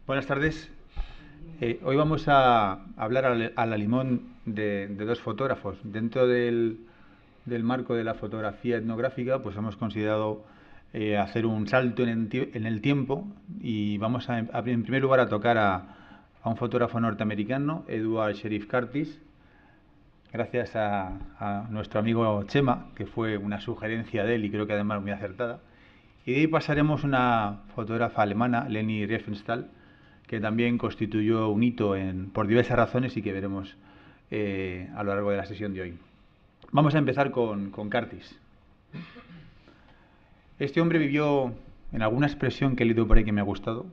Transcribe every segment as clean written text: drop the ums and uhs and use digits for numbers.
Buenas tardes. Hoy vamos a hablar a la limón de dos fotógrafos. Dentro del marco de la fotografía etnográfica, pues hemos considerado hacer un salto en el tiempo y vamos en primer lugar a tocar a un fotógrafo norteamericano, Edward Sheriff Curtis, gracias a nuestro amigo Chema, que fue una sugerencia de él y creo que además muy acertada. Y de ahí pasaremos a una fotógrafa alemana, Leni Riefenstahl, que también constituyó un hito por diversas razones y que veremos a lo largo de la sesión de hoy. Vamos a empezar con Curtis. Este hombre vivió, en alguna expresión que he leído por ahí que me ha gustado,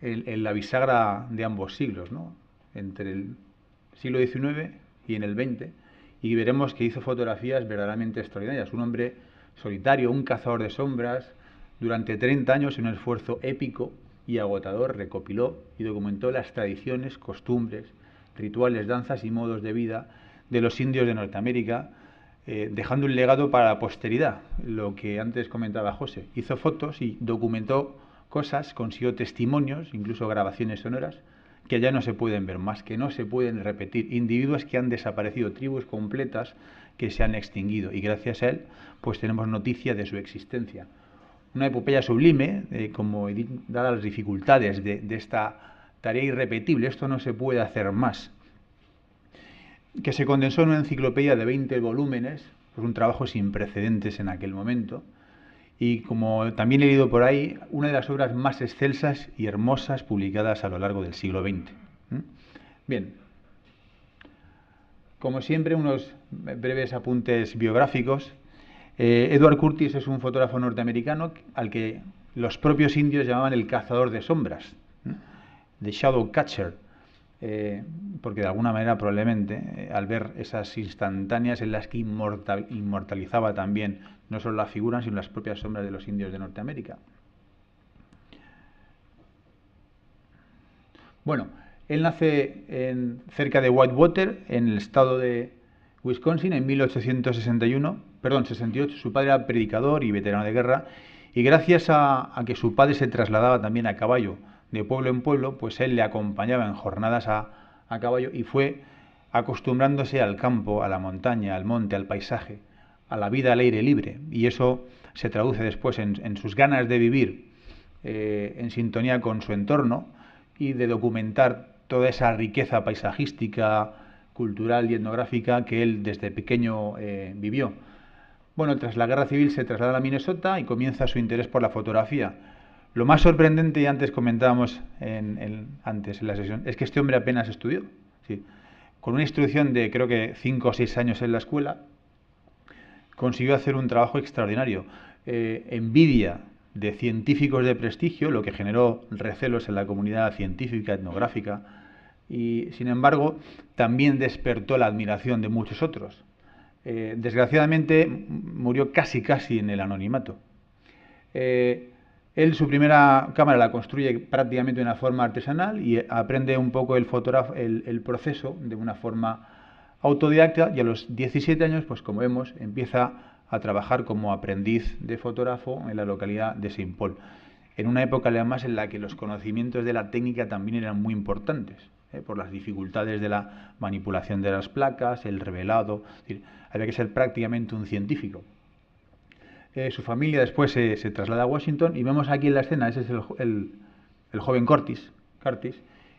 en la bisagra de ambos siglos, ¿no? Entre el siglo XIX y en el XX, y veremos que hizo fotografías verdaderamente extraordinarias. Un hombre solitario, un cazador de sombras, durante 30 años en un esfuerzo épico y agotador recopiló y documentó las tradiciones, costumbres, rituales, danzas y modos de vida de los indios de Norteamérica, dejando un legado para la posteridad, lo que antes comentaba José. Hizo fotos y documentó cosas, consiguió testimonios, incluso grabaciones sonoras, que ya no se pueden ver más, que no se pueden repetir, individuos que han desaparecido, tribus completas que se han extinguido, y gracias a él pues tenemos noticia de su existencia. Una epopeya sublime, como dadas las dificultades de esta tarea irrepetible, esto no se puede hacer más, que se condensó en una enciclopedia de 20 volúmenes, pues un trabajo sin precedentes en aquel momento, y como también he leído por ahí, una de las obras más excelsas y hermosas publicadas a lo largo del siglo XX. Bien, como siempre, unos breves apuntes biográficos. Edward Curtis es un fotógrafo norteamericano al que los propios indios llamaban el cazador de sombras, the shadow catcher, porque de alguna manera probablemente al ver esas instantáneas en las que inmortalizaba también no solo la figura sino las propias sombras de los indios de Norteamérica. Bueno, él nace cerca de Whitewater, en el estado de Wisconsin, en 68. Su padre era predicador y veterano de guerra, y gracias a que su padre se trasladaba también a caballo de pueblo en pueblo, pues él le acompañaba en jornadas a caballo y fue acostumbrándose al campo, a la montaña, al monte, al paisaje, a la vida al aire libre, y eso se traduce después en sus ganas de vivir en sintonía con su entorno y de documentar toda esa riqueza paisajística, cultural y etnográfica que él desde pequeño vivió. Bueno, tras la guerra civil se traslada a Minnesota y comienza su interés por la fotografía. Lo más sorprendente, y antes comentábamos antes en la sesión, es que este hombre apenas estudió. Sí. Con una instrucción de creo que 5 o 6 años en la escuela, consiguió hacer un trabajo extraordinario. Envidia de científicos de prestigio, lo que generó recelos en la comunidad científica, etnográfica, y sin embargo también despertó la admiración de muchos otros. Desgraciadamente murió casi en el anonimato. Él su primera cámara la construye prácticamente de una forma artesanal y aprende un poco el proceso de una forma autodidacta, y a los 17 años, pues como vemos, empieza a trabajar como aprendiz de fotógrafo en la localidad de Saint Paul, en una época además en la que los conocimientos de la técnica también eran muy importantes, por las dificultades de la manipulación de las placas, el revelado, es decir, había que ser prácticamente un científico. Su familia después se traslada a Washington y vemos aquí en la escena, ese es el joven Curtis,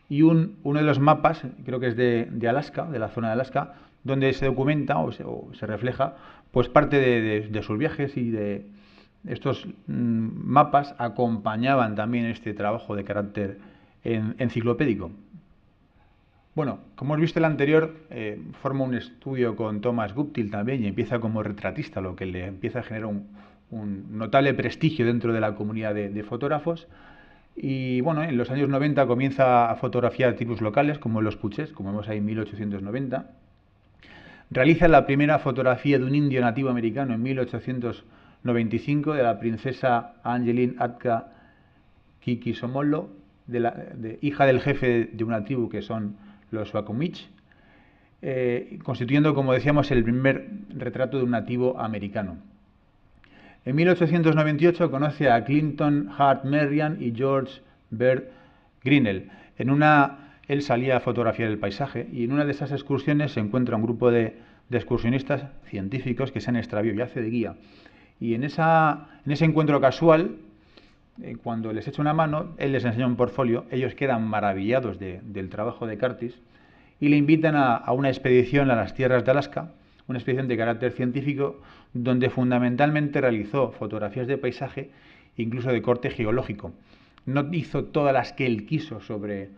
y uno de los mapas, creo que es de Alaska, de la zona de Alaska, donde se documenta o se refleja pues parte de sus viajes, y de estos mapas acompañaban también este trabajo de carácter enciclopédico. Bueno, como hemos visto el anterior, forma un estudio con Thomas Guptill también y empieza como retratista, lo que le empieza a generar un notable prestigio dentro de la comunidad de fotógrafos. Y bueno, en los años 90 comienza a fotografiar tribus locales como los Puchés, como vemos ahí en 1890. Realiza la primera fotografía de un indio nativo americano en 1895, de la princesa Angeline Atka Kikisomolo, hija del jefe de una tribu que son los Suaquamish, constituyendo, como decíamos, el primer retrato de un nativo americano. En 1898 conoce a Clinton Hart Merriam y George Baird Grinnell. Él salía a fotografiar el paisaje y en una de esas excursiones se encuentra un grupo de excursionistas científicos que se han extraviado y hace de guía. Y en ese encuentro casual, cuando les echa una mano, él les enseña un portfolio, ellos quedan maravillados del trabajo de Curtis y le invitan a una expedición a las tierras de Alaska, una expedición de carácter científico, donde fundamentalmente realizó fotografías de paisaje, incluso de corte geológico. No hizo todas las que él quiso sobre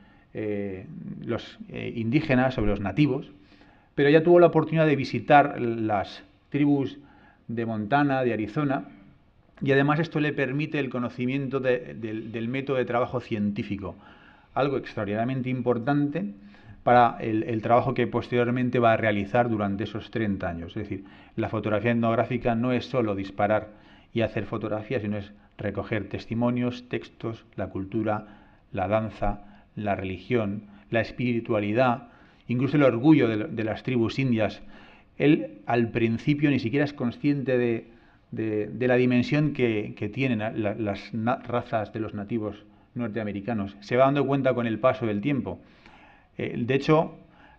los indígenas, sobre los nativos, pero ya tuvo la oportunidad de visitar las tribus de Montana, de Arizona, y además esto le permite el conocimiento del método de trabajo científico, algo extraordinariamente importante para el trabajo que posteriormente va a realizar durante esos 30 años. Es decir, la fotografía etnográfica no es solo disparar y hacer fotografías, sino es recoger testimonios, textos, la cultura, la danza, la religión, la espiritualidad, incluso el orgullo de las tribus indias. Él al principio ni siquiera es consciente de la dimensión que tienen las razas de los nativos norteamericanos. Se va dando cuenta con el paso del tiempo. De hecho,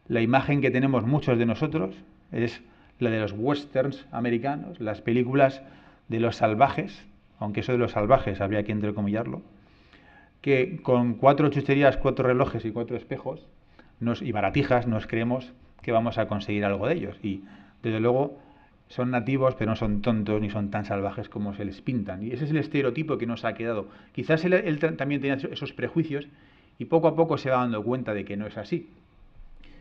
la imagen que tenemos muchos de nosotros es la de los westerns americanos, las películas de los salvajes, aunque eso de los salvajes habría que entrecomillarlo, que con 4 chucherías, 4 relojes y 4 espejos y baratijas nos creemos que vamos a conseguir algo de ellos. Y desde luego son nativos, pero no son tontos ni son tan salvajes como se les pintan. Y ese es el estereotipo que nos ha quedado. Quizás él también tenía esos prejuicios y poco a poco se va dando cuenta de que no es así.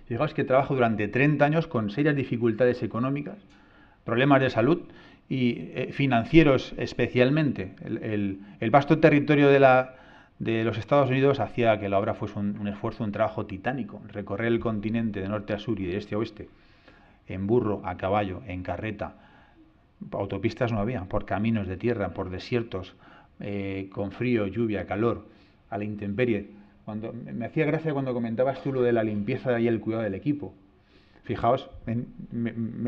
Fijaos que trabaja durante 30 años con serias dificultades económicas, problemas de salud y financieros especialmente. El vasto territorio de los Estados Unidos hacía que la obra fuese un esfuerzo, un trabajo titánico. Recorrer el continente de norte a sur y de este a oeste, en burro, a caballo, en carreta. Autopistas no había, por caminos de tierra, por desiertos, con frío, lluvia, calor, a la intemperie. Me hacía gracia cuando comentabas tú lo de la limpieza y el cuidado del equipo. Fijaos,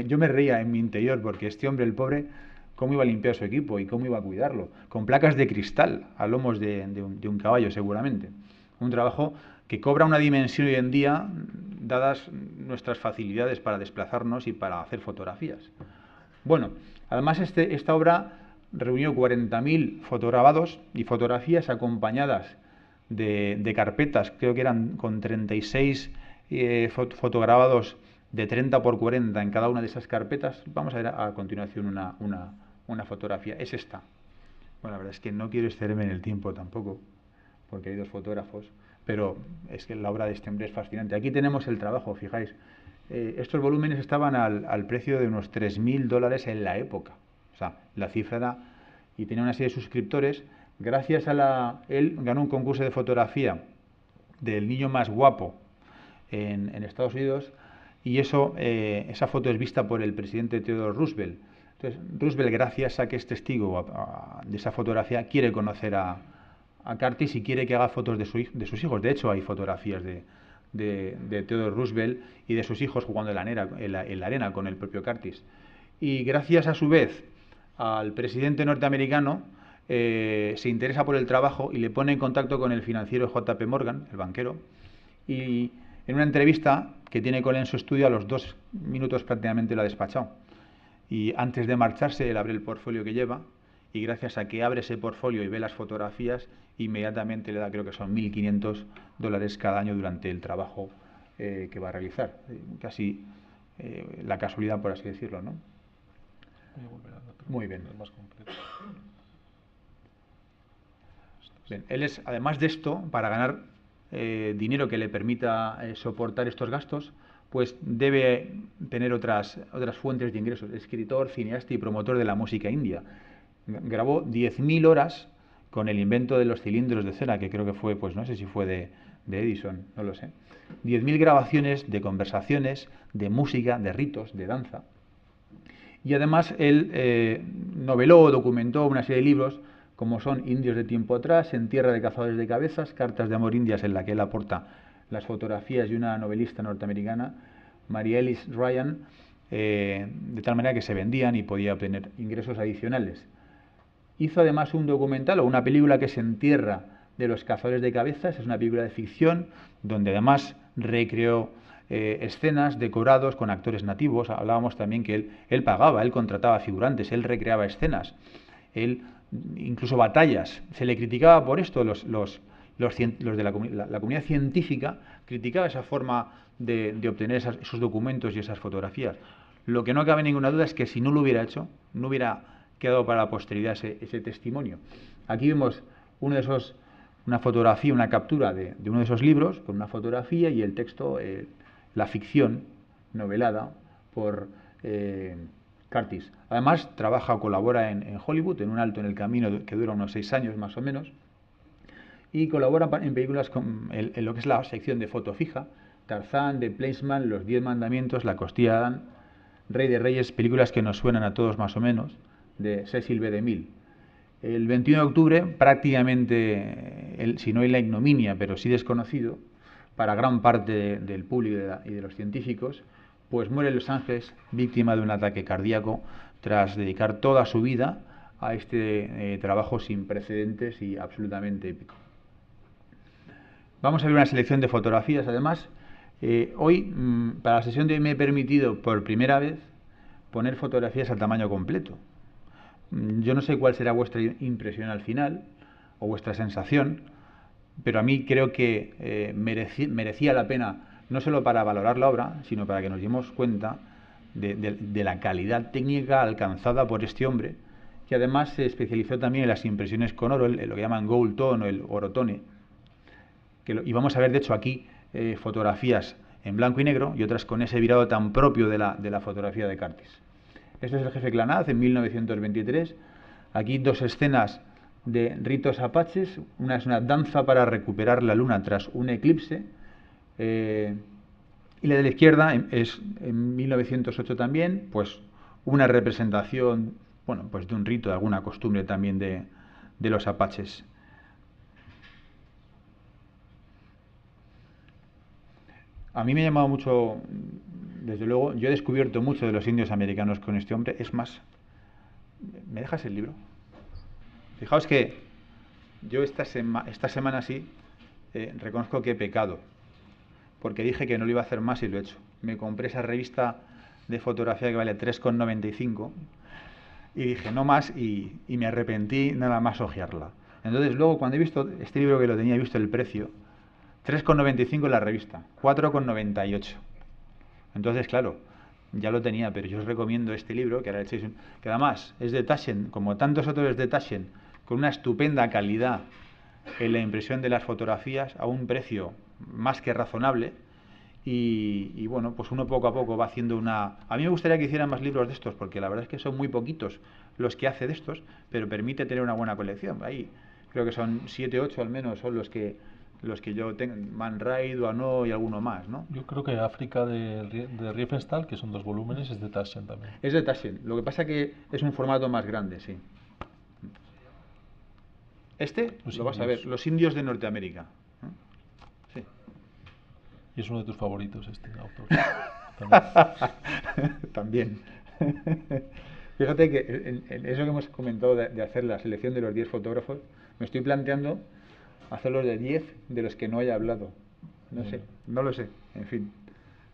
yo me reía en mi interior porque este hombre, el pobre, cómo iba a limpiar su equipo y cómo iba a cuidarlo. Con placas de cristal a lomos de un caballo, seguramente. Un trabajo que cobra una dimensión hoy en día, dadas nuestras facilidades para desplazarnos y para hacer fotografías. Bueno, además esta obra reunió 40.000 fotograbados y fotografías acompañadas de carpetas, creo que eran con 36 fotograbados de 30 por 40 en cada una de esas carpetas. Vamos a ver a continuación una fotografía. Es esta. Bueno, la verdad es que no quiero excederme en el tiempo tampoco, porque hay 2 fotógrafos, pero es que la obra de este hombre es fascinante. Aquí tenemos el trabajo, fijáis. Estos volúmenes estaban al precio de unos $3.000 en la época. O sea, la cifra era... Y tenía una serie de suscriptores. Gracias a él ganó un concurso de fotografía del niño más guapo en Estados Unidos, y esa foto es vista por el presidente Theodore Roosevelt. Entonces, Roosevelt, gracias a que es testigo de esa fotografía, quiere conocer a Curtis y quiere que haga fotos de sus hijos. De hecho, hay fotografías de Theodore Roosevelt y de sus hijos jugando en la arena con el propio Curtis. Y gracias a su vez al presidente norteamericano, se interesa por el trabajo y le pone en contacto con el financiero JP Morgan, el banquero, y en una entrevista que tiene con él en su estudio, a los 2 minutos prácticamente lo ha despachado. Y antes de marcharse, él abre el portfolio que lleva, y gracias a que abre ese portfolio y ve las fotografías, inmediatamente le da, creo que son $1.500 cada año durante el trabajo que va a realizar. Casi la casualidad, por así decirlo, ¿no? Muy bien. Bien, él es, además de esto, para ganar dinero que le permita soportar estos gastos, pues debe tener otras fuentes de ingresos. Escritor, cineasta y promotor de la música india. Grabó 10.000 horas con el invento de los cilindros de cera, que creo que fue, pues no sé si fue de Edison, no lo sé. 10.000 grabaciones de conversaciones, de música, de ritos, de danza. Y además él noveló o documentó una serie de libros, como son Indios de tiempo atrás, En tierra de cazadores de cabezas, Cartas de amor indias, en la que él aporta las fotografías de una novelista norteamericana, Mary Ellis Ryan, de tal manera que se vendían y podía obtener ingresos adicionales. Hizo además un documental o una película que es En tierra de Los cazadores de cabezas. Es una película de ficción donde además recreó escenas, decorados con actores nativos. Hablábamos también que él pagaba, él contrataba figurantes, él recreaba escenas, él incluso batallas. Se le criticaba por esto, los de la comunidad científica criticaba esa forma de obtener esos documentos y esas fotografías. Lo que no cabe ninguna duda es que si no lo hubiera hecho, no hubiera quedado para la posteridad ese testimonio. Aquí vemos una fotografía, una captura de uno de esos libros, con una fotografía y el texto, la ficción novelada por Curtis. Además, trabaja o colabora en Hollywood, en Un alto en el camino, que dura unos 6 años más o menos, y colabora en películas en lo que es la sección de foto fija: Tarzán, The Policeman, Los 10 mandamientos, La costilla de Adán, Rey de Reyes, películas que nos suenan a todos más o menos, de Cecil B. DeMille. El 21 de octubre, prácticamente, si no hay la ignominia, pero sí desconocido para gran parte del público y de los científicos, pues muere en Los Ángeles víctima de un ataque cardíaco tras dedicar toda su vida a este trabajo sin precedentes y absolutamente épico. Vamos a ver una selección de fotografías. Además, hoy, para la sesión de hoy, me he permitido por primera vez poner fotografías a tamaño completo. Yo no sé cuál será vuestra impresión al final o vuestra sensación, pero a mí creo que merecía la pena, no solo para valorar la obra, sino para que nos diéramos cuenta de la calidad técnica alcanzada por este hombre, que además se especializó también en las impresiones con oro, lo que llaman gold tone o el orotone. Y vamos a ver, de hecho, aquí fotografías en blanco y negro y otras con ese virado tan propio de la fotografía de Curtis. Este es el jefe Clanaz en 1923. Aquí 2 escenas de ritos apaches. Una es una danza para recuperar la luna tras un eclipse. Y la de la izquierda es en 1908 también, pues una representación, bueno, pues de un rito, de alguna costumbre también de los apaches. A mí me ha llamado mucho, desde luego, yo he descubierto mucho de los indios americanos con este hombre. Es más, ¿me dejas el libro? Fijaos que yo esta semana sí reconozco que he pecado, porque dije que no lo iba a hacer más y lo he hecho. Me compré esa revista de fotografía que vale 3,95 y dije no más, y me arrepentí nada más hojearla. Entonces luego, cuando he visto este libro, que lo tenía, he visto el precio, 3,95 la revista, 4,98. Entonces, claro, ya lo tenía, pero yo os recomiendo este libro, que además es de Taschen, como tantos otros de Taschen, con una estupenda calidad en la impresión de las fotografías, a un precio más que razonable. Y bueno, pues uno poco a poco va haciendo una... A mí me gustaría que hicieran más libros de estos, porque la verdad es que son muy poquitos los que hace de estos, pero permite tener una buena colección. Ahí creo que son 7, 8 al menos son los que yo tengo, Man Ray, Duano y alguno más, ¿no? Yo creo que África de Riefenstahl, que son 2 volúmenes, es de Taschen también. Es de Taschen, lo que pasa que es un formato más grande, sí. Lo vas a ver, Los indios de Norteamérica. Sí. Y es uno de tus favoritos este autor. También. Fíjate que en eso que hemos comentado de hacer la selección de los 10 fotógrafos, me estoy planteando hacerlos de 10 de los que no haya hablado. No sé, no lo sé. En fin,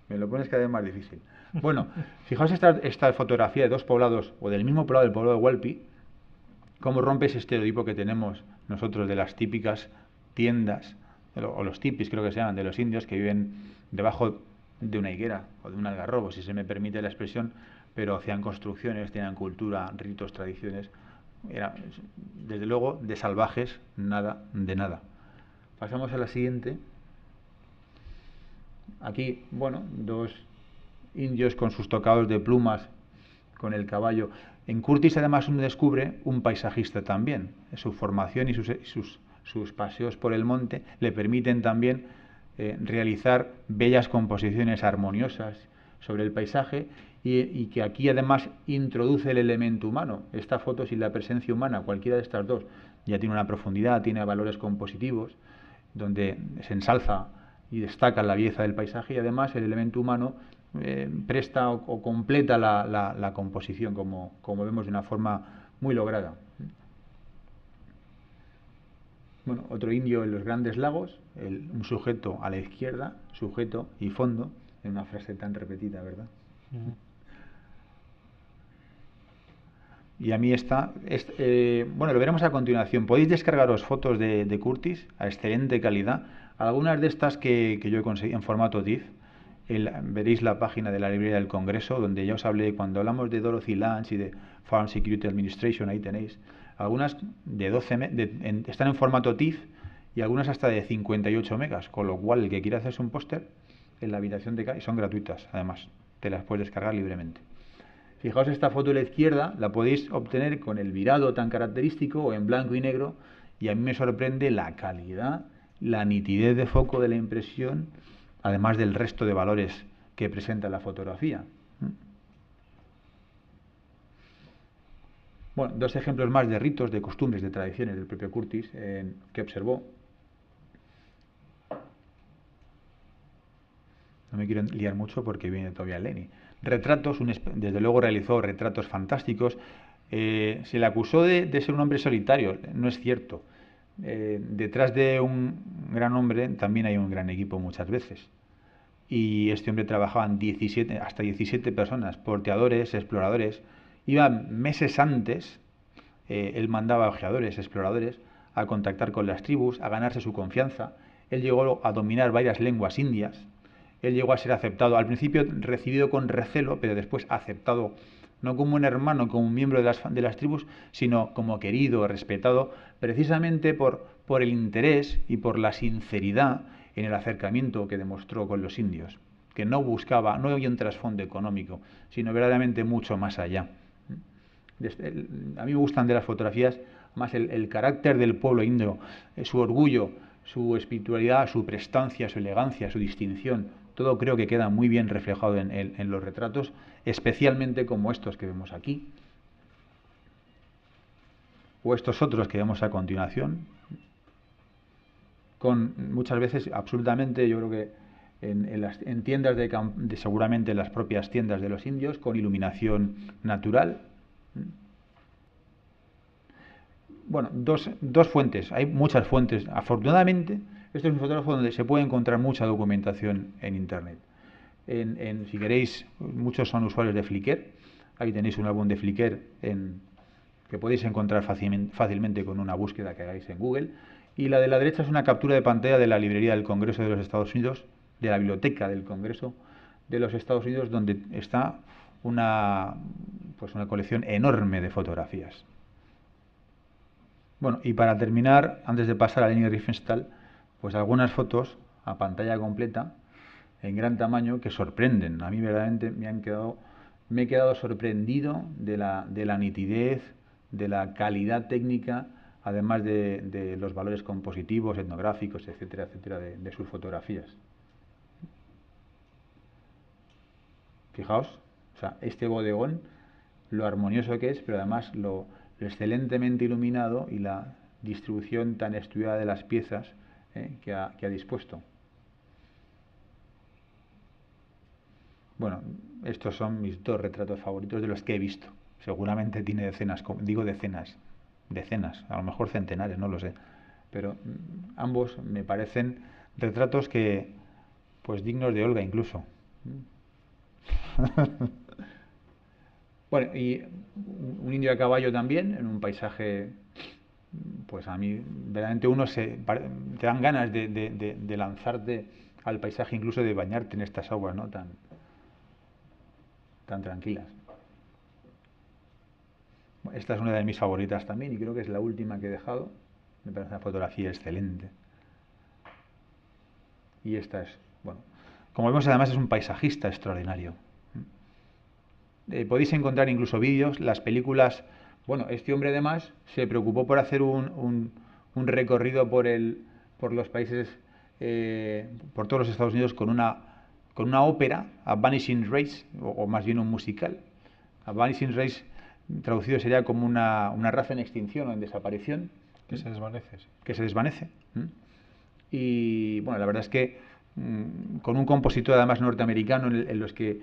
me lo pones cada vez más difícil. Bueno, fijaos esta fotografía de 2 poblados, o del mismo poblado, del poblado de Hualpi, cómo rompe ese estereotipo que tenemos nosotros de las típicas tiendas, o los tipis creo que se llaman, de los indios que viven debajo de una higuera o de un algarrobo, si se me permite la expresión, pero hacían construcciones, tenían cultura, ritos, tradiciones. Era, desde luego, de salvajes, nada de nada. Pasamos a la siguiente. Aquí, bueno, 2 indios con sus tocados de plumas, con el caballo. En Curtis, además, uno descubre un paisajista también. Su formación y sus paseos por el monte le permiten también realizar bellas composiciones armoniosas sobre el paisaje, y que aquí además introduce el elemento humano. Esta foto, sin la presencia humana, cualquiera de estas dos, ya tiene una profundidad, tiene valores compositivos, donde se ensalza y destaca la belleza del paisaje, y además el elemento humano presta o completa la composición, como vemos, de una forma muy lograda. Bueno, otro indio en los Grandes Lagos, un sujeto a la izquierda, sujeto y fondo, en una frase tan repetida, ¿verdad? Y a mí bueno, lo veremos a continuación. Podéis descargaros fotos de Curtis a excelente calidad. Algunas de estas que yo he conseguido en formato TIFF. Veréis la página de la librería del Congreso, donde ya os hablé cuando hablamos de Dorothy Lance y de Farm Security Administration. Ahí tenéis algunas de 12 están en formato TIFF y algunas hasta de 58 megas, con lo cual el que quiera hacerse un póster en la habitación de casa, y son gratuitas además, te las puedes descargar libremente. Fijaos, esta foto de la izquierda la podéis obtener con el virado tan característico o en blanco y negro, y a mí me sorprende la calidad, la nitidez de foco de la impresión, además del resto de valores que presenta la fotografía. Bueno, dos ejemplos más de ritos, de costumbres, de tradiciones del propio Curtis que observó. No me quiero liar mucho porque viene todavía Lenny. Retratos, desde luego realizó retratos fantásticos. Se le acusó de ser un hombre solitario, no es cierto. Detrás de un gran hombre también hay un gran equipo muchas veces. Y este hombre trabajaban hasta 17 personas, porteadores, exploradores. Iba meses antes, él mandaba ojeadores, exploradores, a contactar con las tribus, a ganarse su confianza. Él llegó a dominar varias lenguas indias. Él llegó a ser aceptado, al principio recibido con recelo, pero después aceptado no como un hermano, como un miembro de las tribus, sino como querido, respetado, precisamente por el interés y por la sinceridad en el acercamiento que demostró con los indios, que no buscaba, no había un trasfondo económico, sino verdaderamente mucho más allá. A mí me gustan de las fotografías más el carácter del pueblo indio, su orgullo, su espiritualidad, su prestancia, su elegancia, su distinción. Todo creo que queda muy bien reflejado en los retratos, especialmente como estos que vemos aquí, o estos otros que vemos a continuación, con muchas veces absolutamente, yo creo que en tiendas seguramente en las propias tiendas de los indios, con iluminación natural. Bueno, dos fuentes, hay muchas fuentes. Afortunadamente, este es un fotógrafo donde se puede encontrar mucha documentación en Internet. Si queréis, muchos son usuarios de Flickr. Ahí tenéis un álbum de Flickr que podéis encontrar fácilmente con una búsqueda que hagáis en Google. Y la de la derecha es una captura de pantalla de la librería del Congreso de los Estados Unidos, de la biblioteca del Congreso de los Estados Unidos, donde está una colección enorme de fotografías. Bueno, y para terminar, antes de pasar a Leni Riefenstahl, pues algunas fotos a pantalla completa, en gran tamaño, que sorprenden. A mí verdaderamente me he quedado sorprendido de la nitidez, de la calidad técnica, además de los valores compositivos, etnográficos, etcétera, etcétera, de sus fotografías. Fijaos, o sea, este bodegón, lo armonioso que es, pero además lo excelentemente iluminado y la distribución tan estudiada de las piezas que ha dispuesto. Bueno, estos son mis dos retratos favoritos de los que he visto. Seguramente tiene decenas, digo decenas, a lo mejor centenares, no lo sé. Pero ambos me parecen retratos pues dignos de Olga incluso. Bueno, y un indio a caballo también, en un paisaje, pues a mí, verdaderamente te dan ganas de lanzarte al paisaje, incluso de bañarte en estas aguas, ¿no? tan tranquilas. Esta es una de mis favoritas también y creo que es la última que he dejado. Me parece una fotografía excelente. Y esta es, bueno, como vemos además es un paisajista extraordinario. Podéis encontrar incluso vídeos, las películas. Bueno, este hombre además se preocupó por hacer un recorrido por los países, por todos los Estados Unidos con una ópera, A Vanishing Race, o más bien un musical. A Vanishing Race, traducido sería como una raza en extinción o en desaparición. Que se desvanece. Sí. Que se desvanece. Y bueno, la verdad es que con un compositor además norteamericano en los que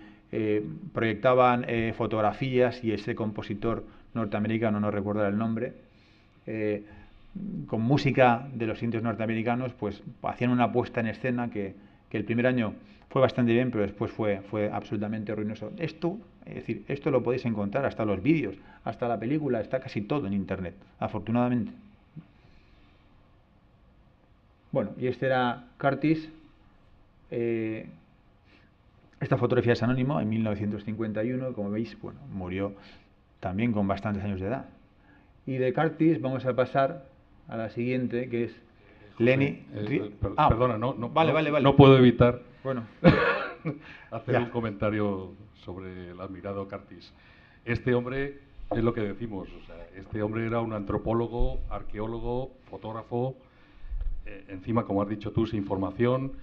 proyectaban fotografías, y ese compositor norteamericano, no recuerdo el nombre, con música de los indios norteamericanos, pues hacían una puesta en escena que el primer año fue bastante bien, pero después fue absolutamente ruinoso. Esto, es decir, esto lo podéis encontrar, hasta los vídeos, hasta la película, está casi todo en internet, afortunadamente. Bueno, y este era Curtis. Esta fotografía es anónima, en 1951, como veis, bueno, murió también con bastantes años de edad. Y de Curtis vamos a pasar a la siguiente, que es Lenny. Perdona, Vale. no puedo evitar Bueno, hacer un comentario sobre el admirado Curtis. Este hombre es lo que decimos, o sea, este hombre era un antropólogo, arqueólogo, fotógrafo, encima, como has dicho tú, sin formación,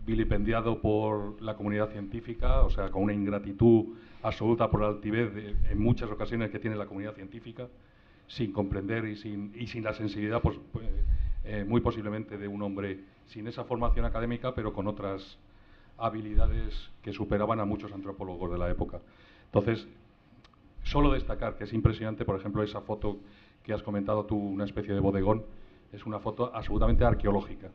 vilipendiado por la comunidad científica, o sea, con una ingratitud absoluta por la altivez en muchas ocasiones que tiene la comunidad científica, sin comprender y sin la sensibilidad, pues, muy posiblemente de un hombre sin esa formación académica, pero con otras habilidades que superaban a muchos antropólogos de la época. Entonces, solo destacar que es impresionante, por ejemplo, esa foto que has comentado tú, una especie de bodegón, es una foto absolutamente arqueológica.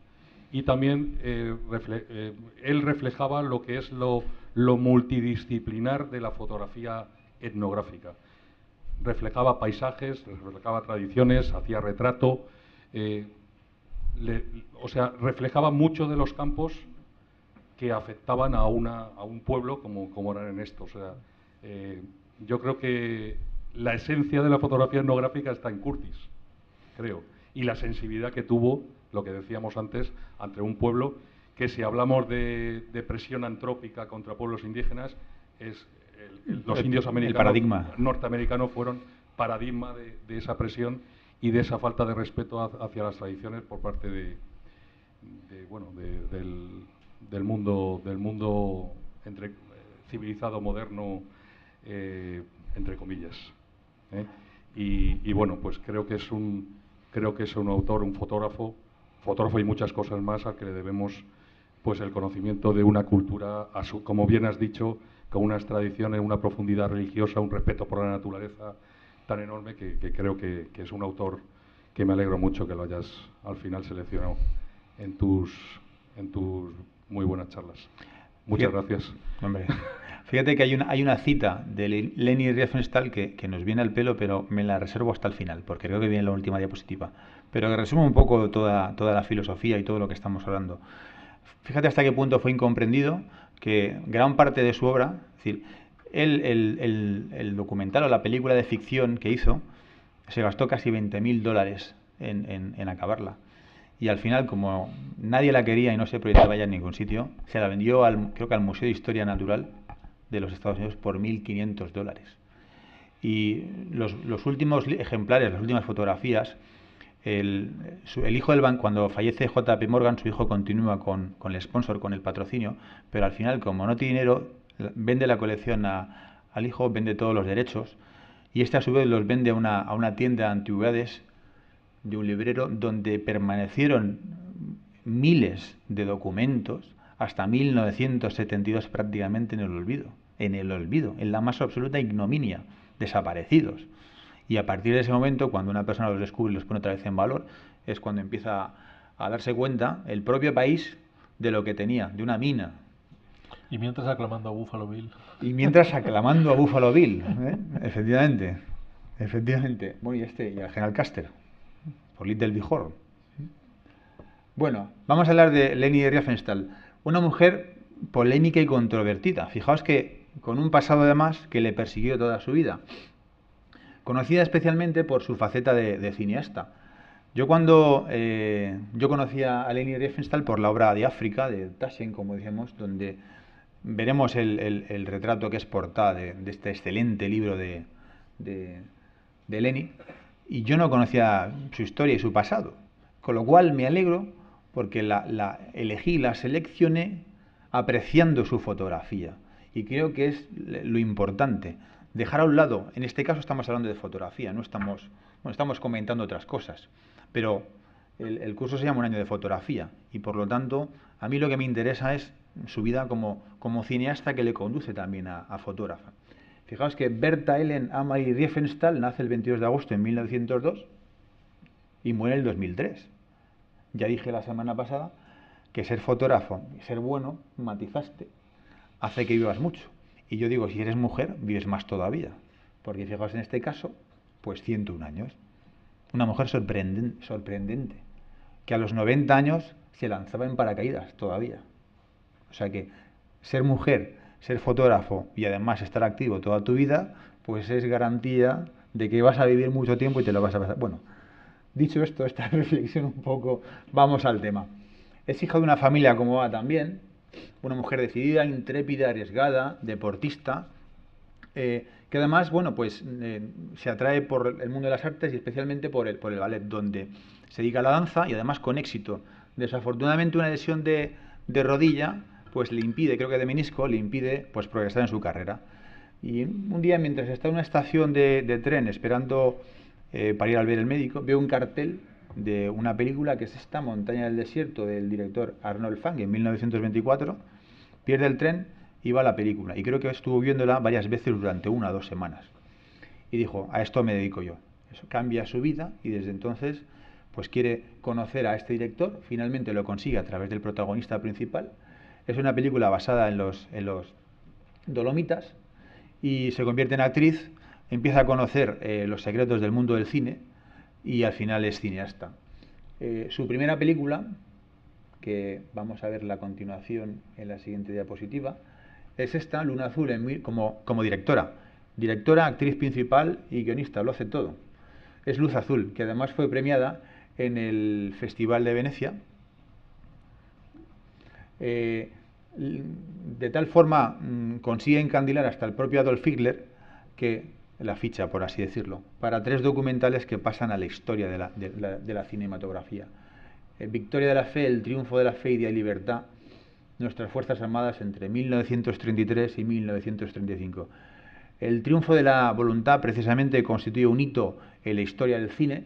Y también él reflejaba lo que es lo multidisciplinar de la fotografía etnográfica. Reflejaba paisajes, reflejaba tradiciones, hacía retrato, o sea, reflejaba mucho de los campos que afectaban a un pueblo como eran en esto. O sea, yo creo que la esencia de la fotografía etnográfica está en Curtis, creo, y la sensibilidad que tuvo, lo que decíamos antes, ante un pueblo que, si hablamos de presión antrópica contra pueblos indígenas, los indios norteamericanos fueron paradigma de esa presión y de esa falta de respeto hacia las tradiciones por parte del mundo civilizado, moderno, entre comillas. Y bueno, pues creo que es un autor, un fotógrafo y muchas cosas más, al que le debemos pues el conocimiento de una cultura, como bien has dicho, con unas tradiciones, una profundidad religiosa, un respeto por la naturaleza tan enorme, que creo que es un autor que me alegro mucho que lo hayas al final seleccionado en tus muy buenas charlas. Muchas gracias. Hombre, fíjate que hay una cita de Leni Riefenstahl que nos viene al pelo, pero me la reservo hasta el final, porque creo que viene en la última diapositiva, pero que resume un poco toda la filosofía y todo lo que estamos hablando. Fíjate hasta qué punto fue incomprendido que gran parte de su obra, es decir, el documental o la película de ficción que hizo, se gastó casi $20.000 en acabarla. Y al final, como nadie la quería y no se proyectaba ya en ningún sitio, se la vendió creo que al Museo de Historia Natural de los Estados Unidos por $1.500. Y los últimos ejemplares, las últimas fotografías, el hijo del banco, cuando fallece JP Morgan, su hijo continúa con el sponsor, con el patrocinio, pero al final, como no tiene dinero, vende la colección al hijo, vende todos los derechos, y este a su vez los vende a una tienda de antigüedades, de un librero, donde permanecieron miles de documentos hasta 1972, prácticamente en el olvido, en la más absoluta ignominia, desaparecidos. Y a partir de ese momento, cuando una persona los descubre y los pone otra vez en valor, es cuando empieza a darse cuenta el propio país de lo que tenía, de una mina. Y mientras aclamando a Buffalo Bill. Efectivamente. Bueno, y al General Custer, por Little Big Horn. Bueno, vamos a hablar de Leni Riefenstahl, una mujer polémica y controvertida. Fijaos que con un pasado además que le persiguió toda su vida. Conocida especialmente por su faceta de cineasta. Yo conocí a Leni Riefenstahl por la obra de África, de Taschen, como decíamos, donde veremos el retrato que es portada de este excelente libro de Leni, y yo no conocía su historia y su pasado, con lo cual me alegro porque la elegí, la seleccioné apreciando su fotografía, y creo que es lo importante, dejar a un lado, en este caso estamos hablando de fotografía, no estamos comentando otras cosas, pero el curso se llama Un año de fotografía, y por lo tanto a mí lo que me interesa es su vida como cineasta, que le conduce también a fotógrafa. Fijaos que Berta Ellen Amalie Riefenstahl nace el 22 de agosto de 1902 y muere en el 2003. Ya dije la semana pasada que ser fotógrafo y ser bueno, matizaste, hace que vivas mucho. Y yo digo, si eres mujer, vives más todavía. Porque fijaos en este caso, pues 101 años. Una mujer sorprendente, que a los 90 años se lanzaba en paracaídas todavía. O sea que ser mujer, ser fotógrafo y además estar activo toda tu vida, pues es garantía de que vas a vivir mucho tiempo y te lo vas a pasar. Bueno, dicho esto, esta reflexión un poco, vamos al tema. Es hija de una familia acomodada también, una mujer decidida, intrépida, arriesgada, deportista, que además, bueno, pues se atrae por el mundo de las artes y especialmente por el ballet, donde se dedica a la danza y además con éxito. Desafortunadamente una lesión de rodilla, pues le impide, creo que de menisco, le impide pues progresar en su carrera. Y un día, mientras está en una estación de tren esperando para ir al ver el médico, veo un cartel de una película que es esta, Montaña del Desierto, del director Arnold Fanck, en 1924. Pierde el tren y va a la película. Y creo que estuvo viéndola varias veces durante 1 o 2 semanas. Y dijo, a esto me dedico yo. Eso cambia su vida y desde entonces pues quiere conocer a este director. Finalmente lo consigue a través del protagonista principal. Es una película basada en los Dolomitas y se convierte en actriz, empieza a conocer los secretos del mundo del cine y al final es cineasta. Su primera película, que vamos a ver la continuación en la siguiente diapositiva, es esta, Luna Azul, como directora. Directora, actriz principal y guionista, lo hace todo. Es Luz Azul, que además fue premiada en el Festival de Venecia. De tal forma consigue encandilar hasta el propio Adolf Hitler que la ficha, por así decirlo, para 3 documentales que pasan a la historia de la cinematografía. Victoria de la Fe, El triunfo de la fe y de la libertad, nuestras Fuerzas Armadas entre 1933 y 1935. El triunfo de la voluntad precisamente constituye un hito en la historia del cine,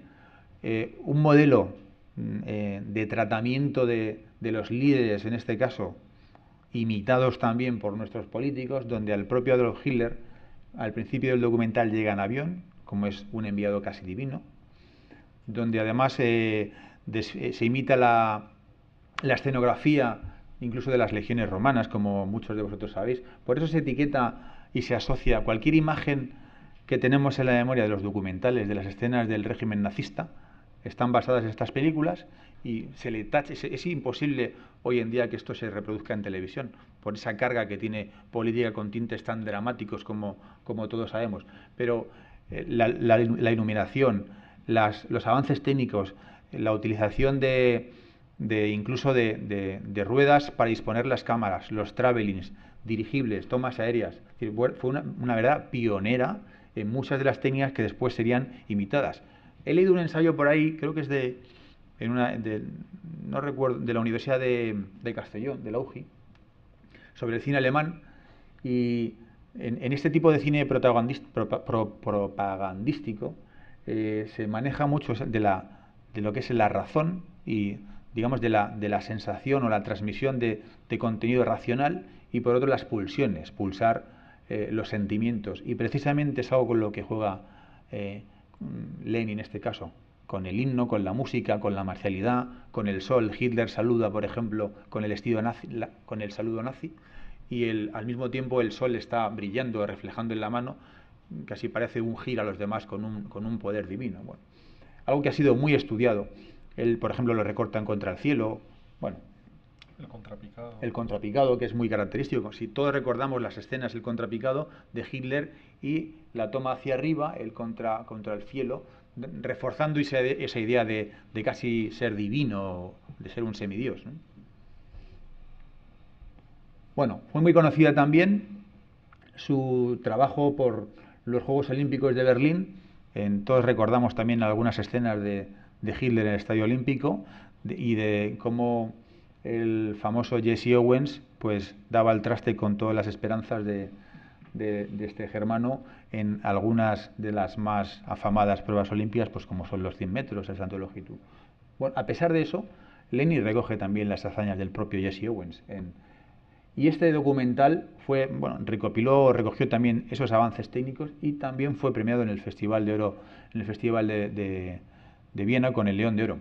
un modelo de tratamiento de los líderes, en este caso imitados también por nuestros políticos, donde al propio Adolf Hitler al principio del documental llega en avión, como es un enviado casi divino, donde además se imita la escenografía incluso de las legiones romanas, como muchos de vosotros sabéis. Por eso se etiqueta y se asocia cualquier imagen que tenemos en la memoria de los documentales, de las escenas del régimen nazista, están basadas en estas películas y se le tacha. Es imposible hoy en día que esto se reproduzca en televisión, por esa carga que tiene política con tintes tan dramáticos como todos sabemos. Pero la iluminación, los avances técnicos, la utilización incluso de ruedas para disponer las cámaras, los travelings, dirigibles, tomas aéreas. Es decir, fue una verdad pionera en muchas de las técnicas que después serían imitadas. He leído un ensayo por ahí, creo que es no recuerdo, de la Universidad de Castellón, de la UJI, sobre el cine alemán, y en este tipo de cine propagandístico se maneja mucho de lo que es la razón y, digamos, de la sensación o la transmisión de contenido racional, y por otro las pulsiones, pulsar los sentimientos, y precisamente es algo con lo que juega Lenin en este caso, con el himno, con la música, con la marcialidad, con el sol. Hitler saluda, por ejemplo, con el saludo nazi, y al mismo tiempo el sol está brillando, reflejando en la mano, casi parece ungir a los demás con un poder divino. Bueno, algo que ha sido muy estudiado. Él, por ejemplo, lo recorta en Contra el cielo. Bueno, el contrapicado, que es muy característico. Si todos recordamos las escenas del contrapicado de Hitler y la toma hacia arriba, el contra el cielo, reforzando esa idea de casi ser divino, de ser un semidios, ¿no? Bueno, fue muy conocida también su trabajo por los Juegos Olímpicos de Berlín. Todos recordamos también algunas escenas de Hitler en el Estadio Olímpico y de cómo el famoso Jesse Owens pues daba el traste con todas las esperanzas de este germano en algunas de las más afamadas pruebas olímpicas, pues como son los 100 metros, el salto de longitud. Bueno, a pesar de eso, Lenin recoge también las hazañas del propio Jesse Owens. Y este documental recogió también esos avances técnicos y también fue premiado en el Festival de Oro, en el Festival de Viena con el León de Oro.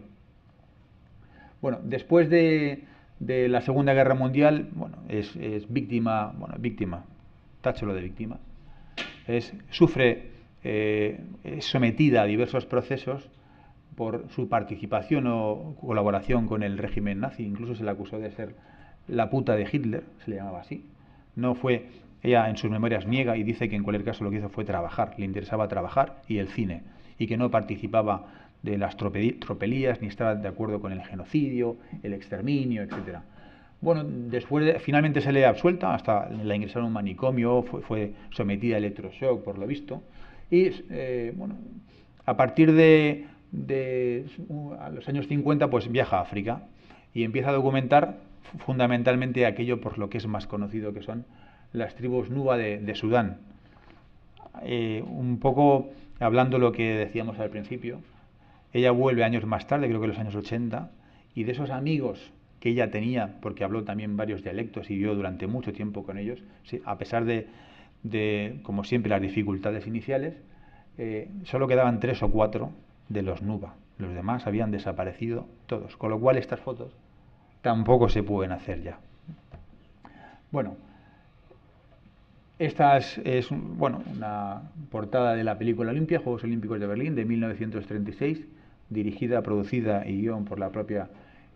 Bueno, después de la Segunda Guerra Mundial, bueno, es víctima, táchelo de víctima, sufre, es sometida a diversos procesos por su participación o colaboración con el régimen nazi. Incluso se le acusó de ser la puta de Hitler, se le llamaba así. No fue, ella en sus memorias niega y dice que en cualquier caso lo que hizo fue trabajar, le interesaba trabajar y el cine, y que no participaba de las tropelías ni estaba de acuerdo con el genocidio, el exterminio, etcétera. Bueno, después finalmente se le absuelta, hasta la ingresaron a un manicomio, fue sometida a electroshock por lo visto, y bueno, a partir de a los años 50 pues viaja a África y empieza a documentar fundamentalmente aquello por lo que es más conocido, que son las tribus Nuba de Sudán. Un poco hablando lo que decíamos al principio, ella vuelve años más tarde, creo que en los años 80, y de esos amigos que ella tenía, porque habló también varios dialectos y vivió durante mucho tiempo con ellos, sí, a pesar de, como siempre, las dificultades iniciales, solo quedaban 3 o 4 de los Nuba. Los demás habían desaparecido todos, con lo cual estas fotos tampoco se pueden hacer ya. Bueno, esta es una portada de la película Olimpia, Juegos Olímpicos de Berlín, de 1936, dirigida, producida y guión por la propia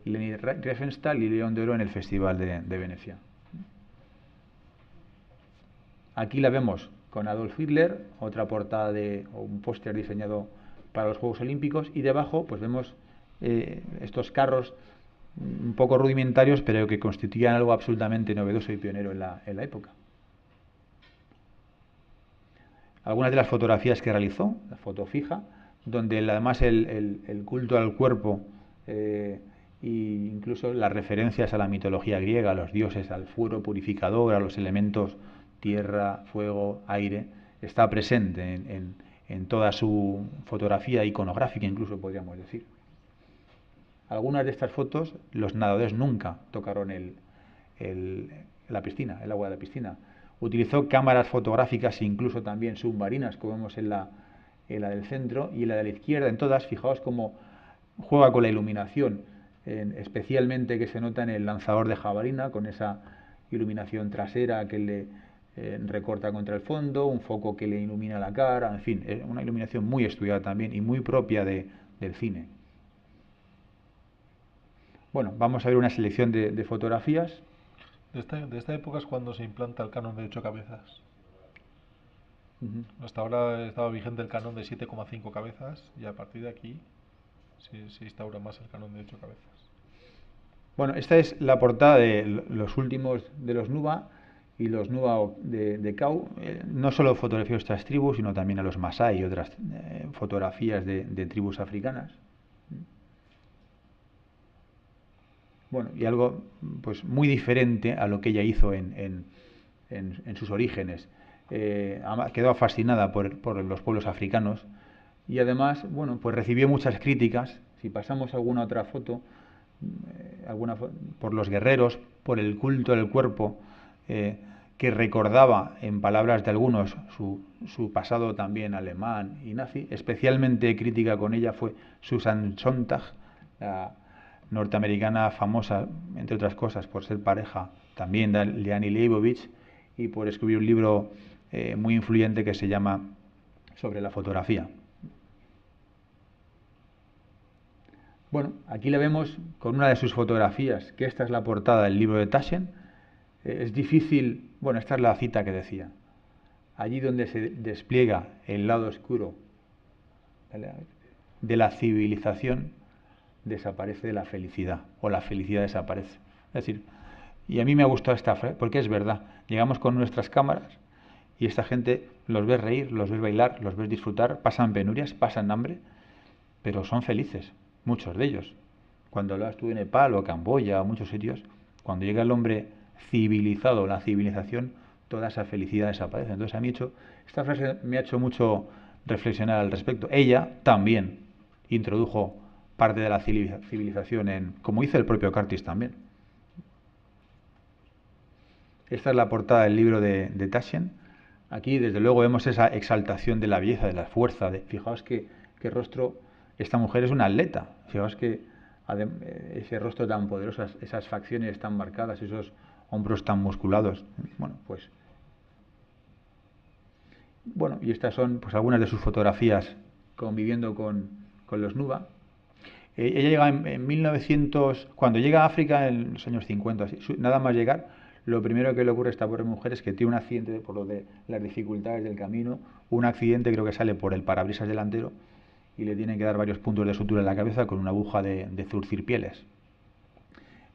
Leni Riefenstahl y León de Oro en el Festival de Venecia. Aquí la vemos con Adolf Hitler, otra portada o un póster diseñado para los Juegos Olímpicos, y debajo pues vemos estos carros un poco rudimentarios, pero que constituían algo absolutamente novedoso y pionero en la época. Algunas de las fotografías que realizó, la foto fija, donde además el culto al cuerpo e incluso las referencias a la mitología griega, a los dioses, al fuego purificador, a los elementos tierra, fuego, aire, está presente en toda su fotografía iconográfica, incluso podríamos decir. Algunas de estas fotos, los nadadores nunca tocaron la piscina, el agua de la piscina. Utilizó cámaras fotográficas, incluso también submarinas, como vemos en la del centro y en la de la izquierda. En todas, fijaos cómo juega con la iluminación, especialmente que se nota en el lanzador de jabalina, con esa iluminación trasera que le recorta contra el fondo, un foco que le ilumina la cara, en fin, es una iluminación muy estudiada también y muy propia del cine. Bueno, vamos a ver una selección de fotografías. De esta época es cuando se implanta el canon de 8 cabezas. Hasta ahora estaba vigente el canon de 7,5 cabezas y a partir de aquí se instaura más el canon de 8 cabezas. Bueno, esta es la portada de los últimos de los Nuba y los Nuba de Kau. No solo fotografías de estas tribus, sino también a los Masai y otras fotografías de tribus africanas. Bueno, y algo pues muy diferente a lo que ella hizo en sus orígenes. Quedó fascinada por los pueblos africanos y además, bueno, pues recibió muchas críticas. Si pasamos alguna otra foto, por los guerreros, por el culto del cuerpo, que recordaba, en palabras de algunos, su pasado también alemán y nazi. Especialmente crítica con ella fue Susan Sontag, la norteamericana famosa, entre otras cosas, por ser pareja también de Annie Leibovitz y por escribir un libro muy influyente que se llama Sobre la fotografía. Bueno, aquí la vemos con una de sus fotografías, que esta es la portada del libro de Taschen. Es difícil, bueno, esta es la cita que decía. Allí donde se despliega el lado oscuro de la civilización, desaparece la felicidad, o la felicidad desaparece. Es decir, y a mí me ha gustado esta frase, porque es verdad. Llegamos con nuestras cámaras y esta gente los ves reír, los ves bailar, los ves disfrutar, pasan penurias, pasan hambre, pero son felices, muchos de ellos. Cuando lo estuve en Nepal o Camboya o muchos sitios, cuando llega el hombre civilizado, la civilización, toda esa felicidad desaparece. Entonces esta frase me ha hecho mucho reflexionar al respecto. Ella también introdujo parte de la civilización como hizo el propio Curtis también. Esta es la portada del libro de Taschen. Aquí, desde luego, vemos esa exaltación de la belleza, de la fuerza. Fijaos qué rostro esta mujer es una atleta. Fijaos que ese rostro tan poderoso, esas facciones tan marcadas, esos hombros tan musculados. Bueno, y estas son pues algunas de sus fotografías conviviendo con los Nuba. Ella llega en 1900, cuando llega a África en los años 50, nada más llegar, lo primero que le ocurre a esta pobre mujer es que tiene un accidente por lo de las dificultades del camino, un accidente creo que sale por el parabrisas delantero y le tienen que dar varios puntos de sutura en la cabeza con una aguja de zurcir pieles.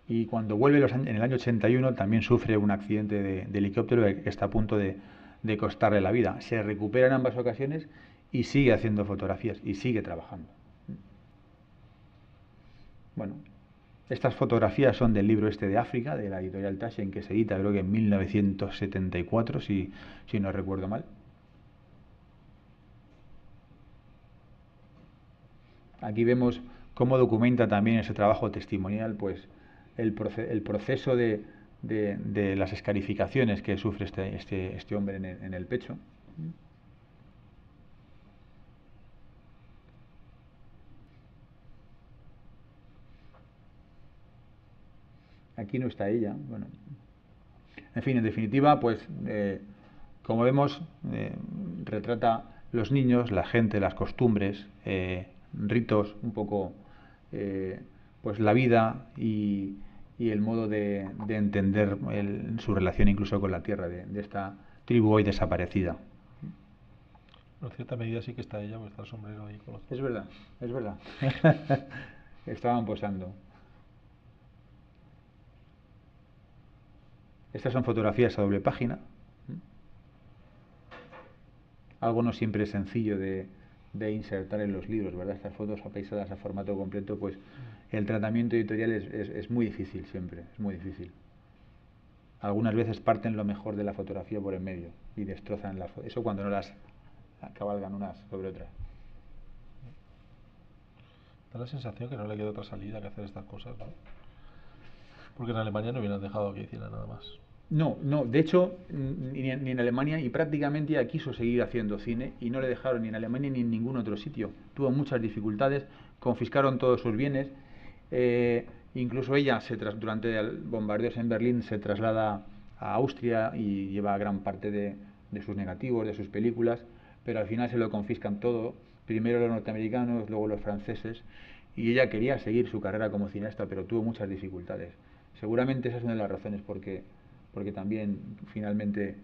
Y cuando vuelve en el año 81 también sufre un accidente de helicóptero que está a punto de costarle la vida. Se recupera en ambas ocasiones y sigue haciendo fotografías y sigue trabajando. Bueno, estas fotografías son del libro este de África, de la editorial Taschen, que se edita creo que en 1974, si no recuerdo mal. Aquí vemos cómo documenta también ese trabajo testimonial, pues el proceso de las escarificaciones que sufre este hombre en el pecho. Aquí no está ella. Bueno, en fin, en definitiva, pues como vemos, retrata los niños, la gente, las costumbres, ritos, un poco pues la vida y el modo de entender su relación incluso con la tierra de esta tribu hoy desaparecida. En cierta medida sí que está ella, porque está el sombrero ahí con los... Es verdad, es verdad. Estaban posando. Estas son fotografías a doble página. Algo no siempre es sencillo de insertar en los libros, ¿verdad? Estas fotos apaisadas a formato completo, pues el tratamiento editorial es muy difícil siempre, es muy difícil. Algunas veces parten lo mejor de la fotografía por en medio y destrozan eso cuando no las cabalgan unas sobre otras. Da la sensación que no le queda otra salida que hacer estas cosas, ¿no? Porque en Alemania no hubieran dejado que hiciera nada más. No, de hecho, ni en Alemania, y prácticamente ya quiso seguir haciendo cine y no le dejaron ni en Alemania ni en ningún otro sitio. Tuvo muchas dificultades, confiscaron todos sus bienes, incluso ella durante el bombardeos en Berlín se traslada a Austria y lleva gran parte de sus negativos, de sus películas, pero al final se lo confiscan todo, primero los norteamericanos, luego los franceses, y ella quería seguir su carrera como cineasta, pero tuvo muchas dificultades. Seguramente esa es una de las razones porque también finalmente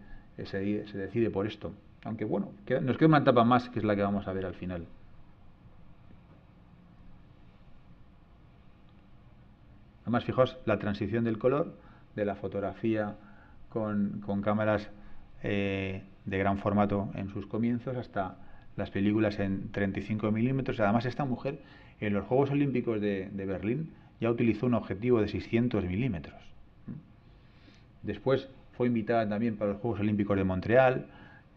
se decide por esto. Aunque bueno, nos queda una etapa más que es la que vamos a ver al final. Además, fijaos la transición del color, de la fotografía con cámaras de gran formato en sus comienzos hasta las películas en 35 milímetros. Además, esta mujer en los Juegos Olímpicos de Berlín ya utilizó un objetivo de 600 milímetros. Después fue invitada también para los Juegos Olímpicos de Montreal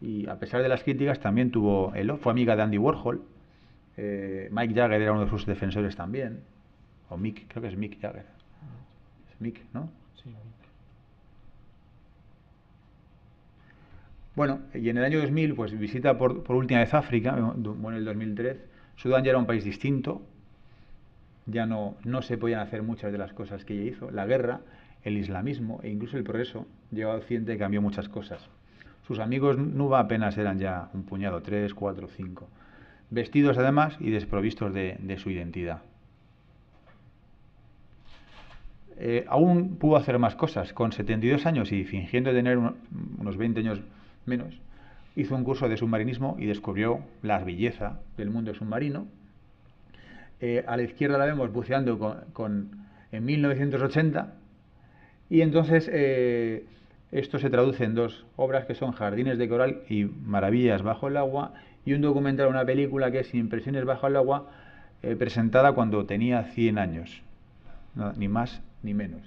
y a pesar de las críticas también fue amiga de Andy Warhol. Mike Jagger era uno de sus defensores también. O Mick, creo que es Mick Jagger. Es Mick, ¿no? Sí, Mick. Bueno, y en el año 2000 pues visita por última vez África, bueno, en el 2003. Sudán ya era un país distinto, ya no se podían hacer muchas de las cosas que ella hizo. La guerra, el islamismo e incluso el progreso llegó a Occidente y cambió muchas cosas. Sus amigos Nuba apenas eran ya un puñado, 3, 4, 5. Vestidos además y desprovistos de su identidad. Aún pudo hacer más cosas. Con 72 años y fingiendo tener unos 20 años menos, hizo un curso de submarinismo y descubrió la belleza del mundo submarino. A la izquierda la vemos buceando en 1980 y entonces esto se traduce en dos obras que son Jardines de Coral y Maravillas bajo el agua y un documental, una película que es Impresiones bajo el agua, presentada cuando tenía 100 años, no, ni más ni menos,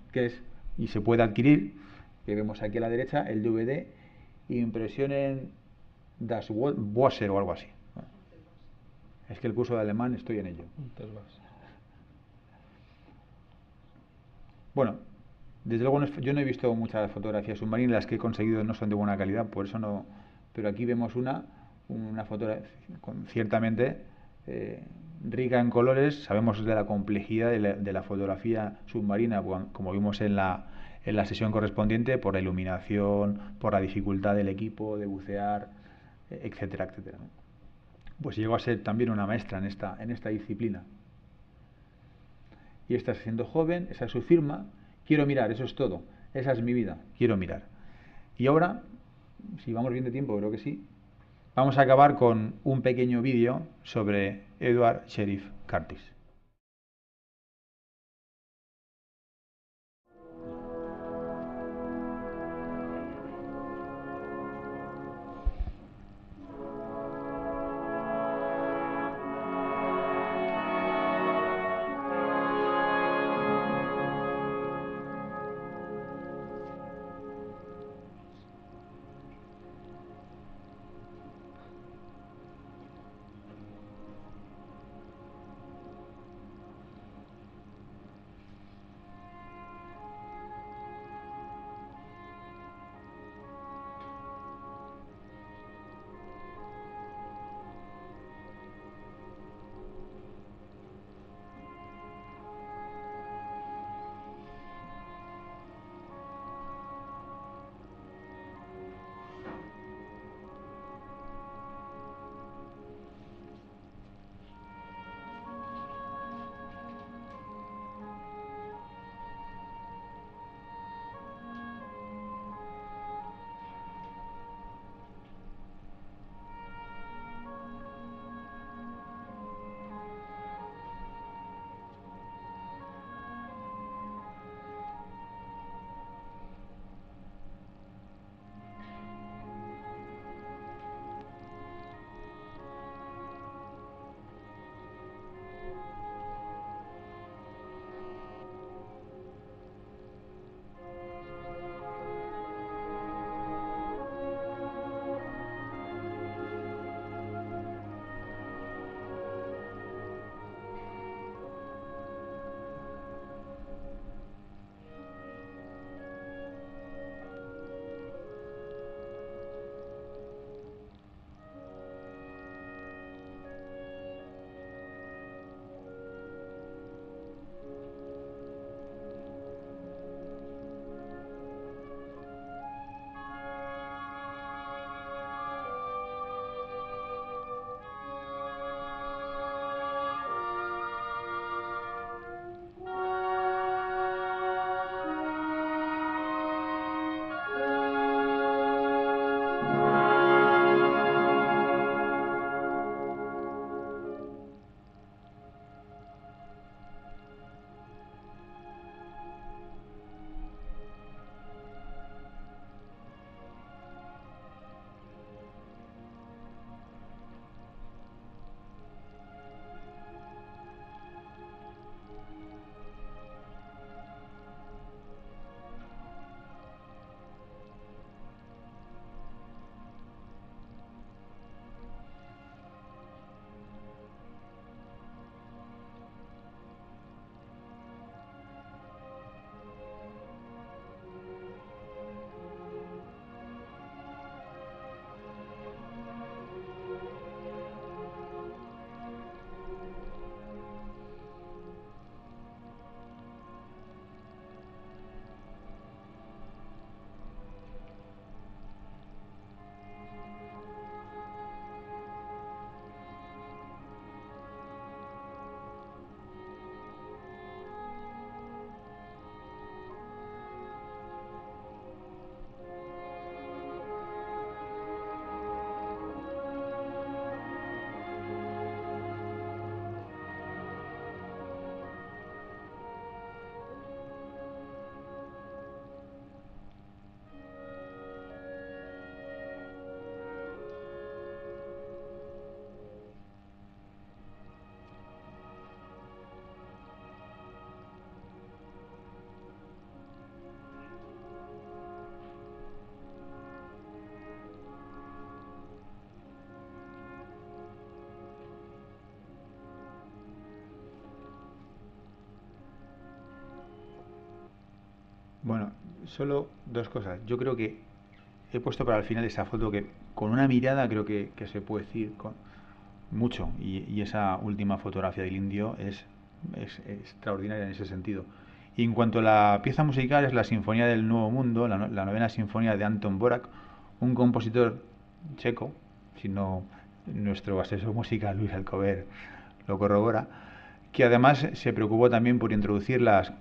y se puede adquirir, que vemos aquí a la derecha, el DVD Impresiones das Wasser o algo así. Es que el curso de alemán estoy en ello. Bueno, desde luego yo no he visto muchas fotografías submarinas, las que he conseguido no son de buena calidad, por eso no. Pero aquí vemos una fotografía ciertamente rica en colores. Sabemos de la complejidad de la fotografía submarina, como vimos en la sesión correspondiente, por la iluminación, por la dificultad del equipo de bucear, etcétera, etcétera, ¿no? Pues llegó a ser también una maestra en esta disciplina. Y está siendo joven, esa es su firma. Quiero mirar, eso es todo. Esa es mi vida, quiero mirar. Y ahora, si vamos bien de tiempo, creo que sí, vamos a acabar con un pequeño vídeo sobre Edward Sheriff Curtis. Bueno, solo dos cosas. Yo creo que he puesto para el final esa foto que con una mirada creo que se puede decir mucho, y esa última fotografía del indio es extraordinaria en ese sentido. Y en cuanto a la pieza musical, es la Sinfonía del Nuevo Mundo, la novena sinfonía de Anton Dvořák, un compositor checo, si no nuestro asesor musical Luis Alcover lo corrobora, que además se preocupó también por introducir las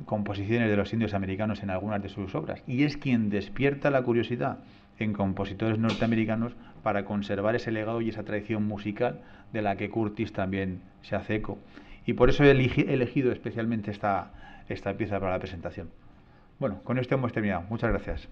composiciones de los indios americanos en algunas de sus obras, y es quien despierta la curiosidad en compositores norteamericanos para conservar ese legado y esa tradición musical de la que Curtis también se hace eco. Y por eso he elegido especialmente esta pieza para la presentación. Bueno, con esto hemos terminado. Muchas gracias.